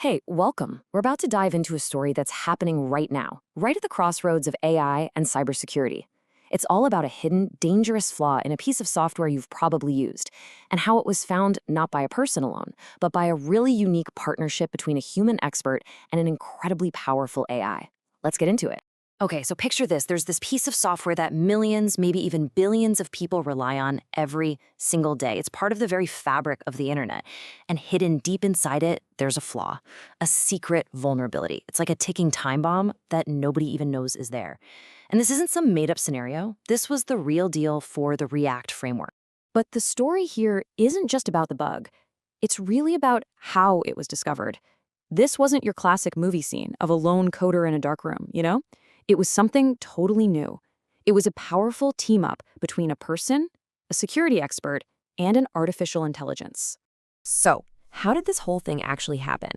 Hey, welcome. We're about to dive into a story that's happening right now, right at the crossroads of AI and cybersecurity. It's all about a hidden, dangerous flaw in a piece of software you've probably used, and how it was found not by a person alone, but by a really unique partnership between a human expert and an incredibly powerful AI. Let's get into it. Okay, so picture this. There's this piece of software that millions, maybe even billions of people rely on every single day. It's part of the very fabric of the internet. And hidden deep inside it, there's a flaw, a secret vulnerability. It's like a ticking time bomb that nobody even knows is there. And this isn't some made-up scenario. This was the real deal for the React framework. But the story here isn't just about the bug. It's really about how it was discovered. This wasn't your classic movie scene of a lone coder in a dark room, you know? It was something totally new. It was a powerful team-up between a person, a security expert, and an artificial intelligence. So, how did this whole thing actually happen?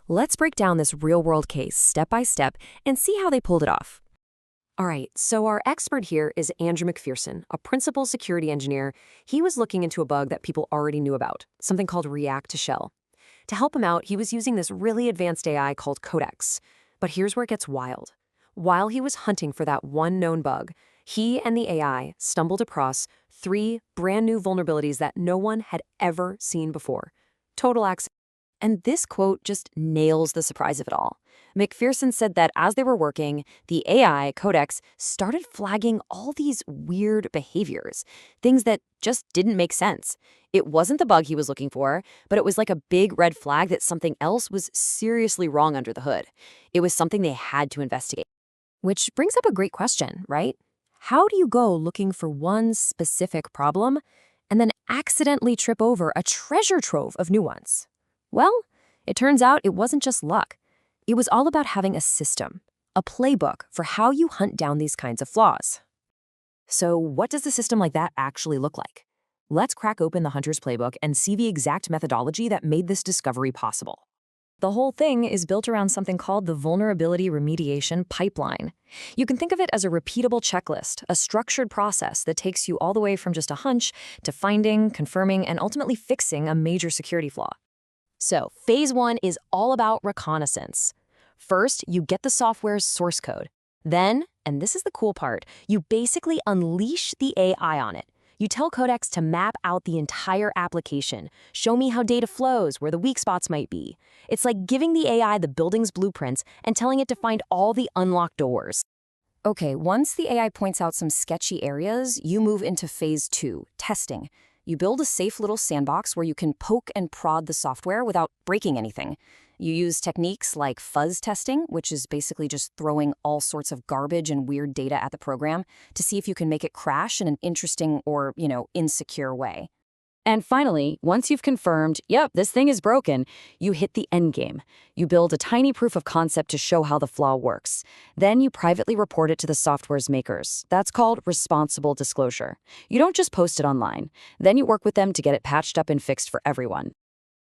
Let's break down this real-world case step by step and see how they pulled it off. All right, so our expert here is Andrew McPherson, a principal security engineer. He was looking into a bug that people already knew about, something called React to Shell. To help him out, he was using this really advanced AI called Codex. But here's where it gets wild. While he was hunting for that one known bug, he and the AI stumbled across 3 brand new vulnerabilities that no one had ever seen before. Total access. And this quote just nails the surprise of it all. McPherson said that as they were working, the AI, Codex, started flagging all these weird behaviors, things that just didn't make sense. It wasn't the bug he was looking for, but it was like a big red flag that something else was seriously wrong under the hood. It was something they had to investigate. Which brings up a great question, right? How do you go looking for one specific problem and then accidentally trip over a treasure trove of new ones? Well, it turns out it wasn't just luck. It was all about having a system, a playbook for how you hunt down these kinds of flaws. So what does a system like that actually look like? Let's crack open the Hunter's Playbook and see the exact methodology that made this discovery possible. The whole thing is built around something called the Vulnerability Remediation Pipeline. You can think of it as a repeatable checklist, a structured process that takes you all the way from just a hunch to finding, confirming, and ultimately fixing a major security flaw. So, phase 1 is all about reconnaissance. First, you get the software's source code. Then, and this is the cool part, you basically unleash the AI on it. You tell Codex to map out the entire application, show me how data flows, where the weak spots might be. It's like giving the AI the building's blueprints and telling it to find all the unlocked doors. Okay, once the AI points out some sketchy areas, you move into phase 2, testing. You build a safe little sandbox where you can poke and prod the software without breaking anything. You use techniques like fuzz testing, which is basically just throwing all sorts of garbage and weird data at the program to see if you can make it crash in an interesting or, insecure way. And finally, once you've confirmed, yep, this thing is broken, you hit the end game. You build a tiny proof of concept to show how the flaw works. Then you privately report it to the software's makers. That's called responsible disclosure. You don't just post it online. Then you work with them to get it patched up and fixed for everyone.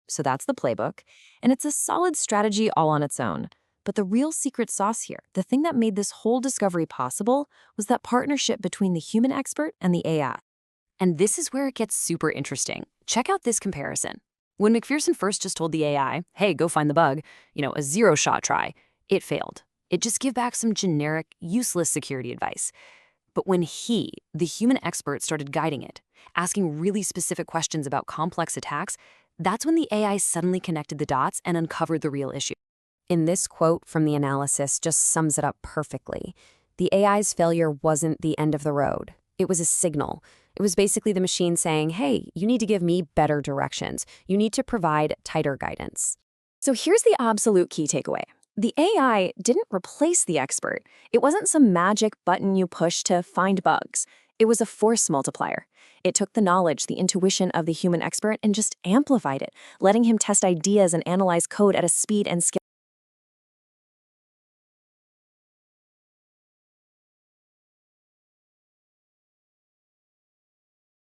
So that's the playbook, and it's a solid strategy all on its own. But the real secret sauce here, the thing that made this whole discovery possible, was that partnership between the human expert and the AI. And this is where it gets super interesting. Check out this comparison. When McPherson first just told the AI, hey, go find the bug, a 0-shot try, it failed. It just gave back some generic, useless security advice. But when he, the human expert, started guiding it, asking really specific questions about complex attacks, that's when the AI suddenly connected the dots and uncovered the real issue. In this quote from the analysis just sums it up perfectly. The AI's failure wasn't the end of the road. It was a signal. It was basically the machine saying, hey, you need to give me better directions. You need to provide tighter guidance. So here's the absolute key takeaway. The AI didn't replace the expert. It wasn't some magic button you push to find bugs. It was a force multiplier. It took the knowledge, the intuition of the human expert and just amplified it, letting him test ideas and analyze code at a speed and scale